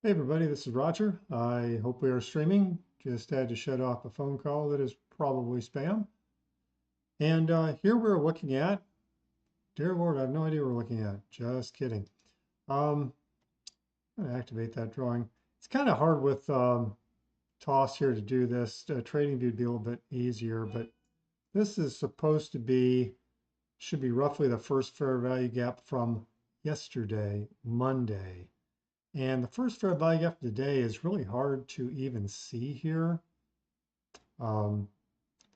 Hey everybody, this is Roger. I hope we are streaming. Just had to shut off a phone call that is probably spam. And here we're looking at, dear Lord, I have no idea what we're looking at. Just kidding. I'm going to activate that drawing. It's kind of hard with TOS here to do this. Trading view would be a little bit easier, but this is supposed to be, should be roughly the first fair value gap from yesterday, Monday. And the first fair value gap today is really hard to even see here. Um,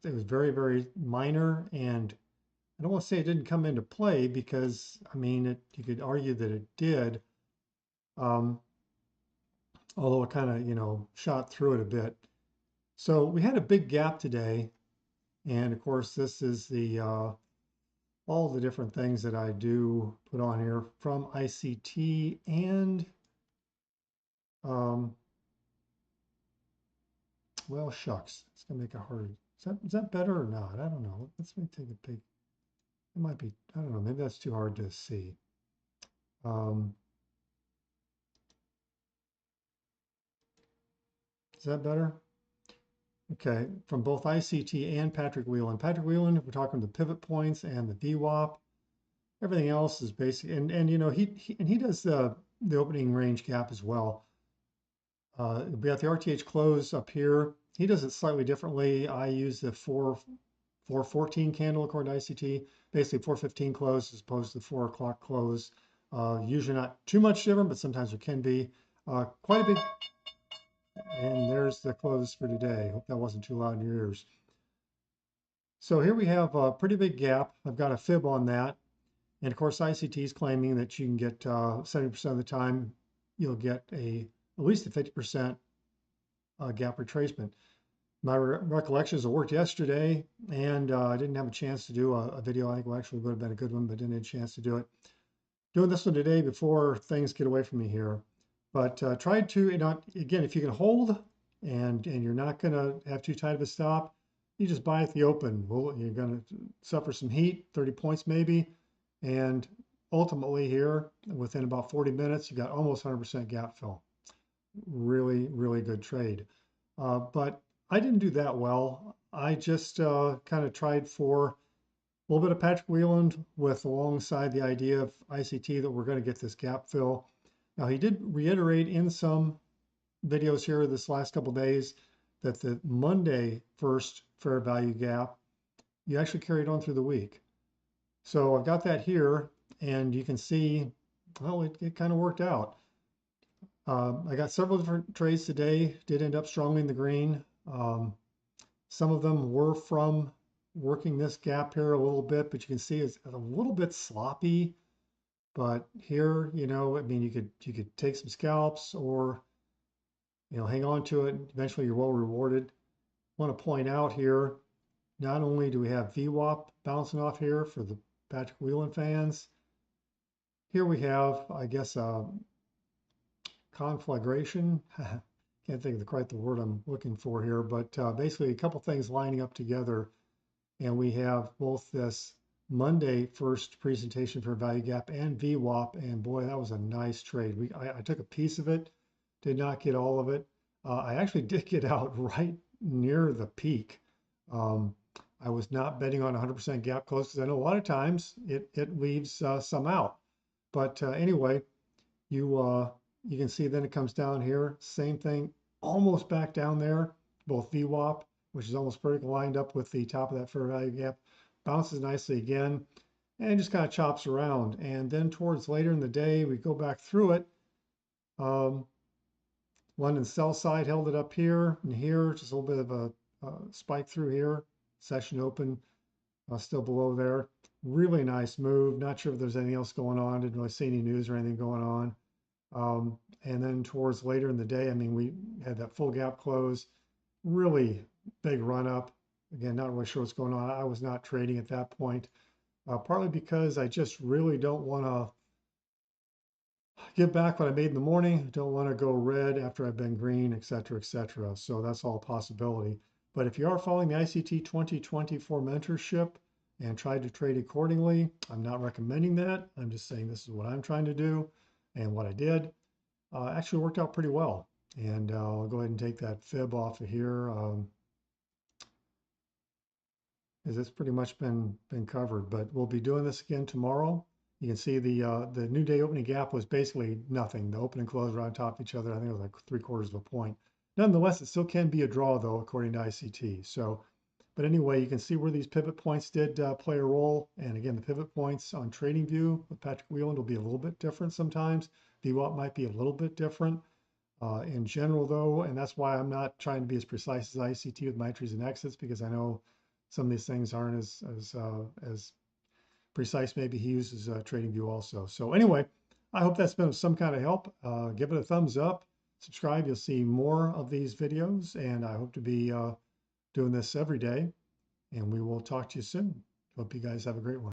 it was very, very minor, and I don't want to say it didn't come into play because, I mean, you could argue that it did, um, although it kind of, shot through it a bit. So we had a big gap today, and of course, this is the all the different things that I do put on here from ICT and um, well, shucks, it's gonna make it hard. Is that better or not? I don't know. Let's me take a peek. It might be, I don't know, maybe that's too hard to see. Um, is that better? Okay, from both ICT and Patrick Wieland. Patrick Wieland, we're talking the pivot points and the VWAP. Everything else is basic, and he does the opening range gap as well. We got the RTH close up here. He does it slightly differently. I use the 414 candle according to ICT, basically 415 close as opposed to the 4 o'clock close. Usually not too much different, but sometimes there can be. Quite a big, and there's the close for today. Hope that wasn't too loud in your ears. So here we have a pretty big gap. I've got a fib on that. And of course, ICT is claiming that you can get 70% of the time, you'll get at least a 50% gap retracement. My recollection is it worked yesterday, and I didn't have a chance to do a video. I think it actually would have been a good one, but didn't have a chance to do it. Doing this one today before things get away from me here. But try to, again, if you can hold and you're not going to have too tight of a stop, you just buy at the open. Well, you're going to suffer some heat, 30 points maybe. And ultimately here, within about 40 minutes, you got almost 100% gap fill. Really, really good trade. But I didn't do that well. I just kind of tried for a little bit of Patrick Wieland with alongside the idea of ICT that we're going to get this gap fill. Now he did reiterate in some videos here this last couple days that the Monday first fair value gap, you actually carried on through the week. So I've got that here, and you can see, well, it kind of worked out. I got several different trades today, did end up strongly in the green. Some of them were from working this gap here a little bit, but you can see it's a little bit sloppy. But here, I mean, you could take some scalps or, hang on to it. Eventually, you're well rewarded. I want to point out here, not only do we have VWAP bouncing off here for the Patrick Wieland fans, here we have, I guess, conflagration. Can't think of quite the word I'm looking for here, but basically a couple things lining up together. And we have both this Monday first presentation for value gap and VWAP. And boy, that was a nice trade. I took a piece of it, did not get all of it. I actually did get out right near the peak. I was not betting on 100% gap close because I know a lot of times it leaves some out. But anyway, you can see then it comes down here, same thing, almost back down there, both VWAP, which is almost vertical lined up with the top of that fair value gap, bounces nicely again, and just kind of chops around. And then towards later in the day, we go back through it. London sell side held it up here and here, just a little bit of a spike through here, session open, still below there. Really nice move. Not sure if there's anything else going on. Didn't really see any news or anything going on. And then towards later in the day, I mean, we had that full gap close, really big run up. Again, not really sure what's going on. I was not trading at that point, partly because I just really don't want to give back what I made in the morning. Don't want to go red after I've been green, et cetera, et cetera. So that's all a possibility. But if you are following the ICT 2024 mentorship and tried to trade accordingly, I'm not recommending that. I'm just saying this is what I'm trying to do and what I did. actually worked out pretty well. And I'll go ahead and take that fib off of here. As it's pretty much been covered. But we'll be doing this again tomorrow. You can see the new day opening gap was basically nothing. The open and close were on top of each other. I think it was like 3/4 of a point. Nonetheless, it still can be a draw though, according to ICT. So, but anyway, you can see where these pivot points did play a role. And again, the pivot points on TradingView with Patrick Wieland will be a little bit different sometimes. VWAP might be a little bit different. In general, though, and that's why I'm not trying to be as precise as ICT with my entries and exits, because I know some of these things aren't as precise. Maybe he uses TradingView also. So anyway, I hope that's been of some kind of help. Give it a thumbs up, subscribe. You'll see more of these videos, and I hope to be doing this every day. And we will talk to you soon. Hope you guys have a great one.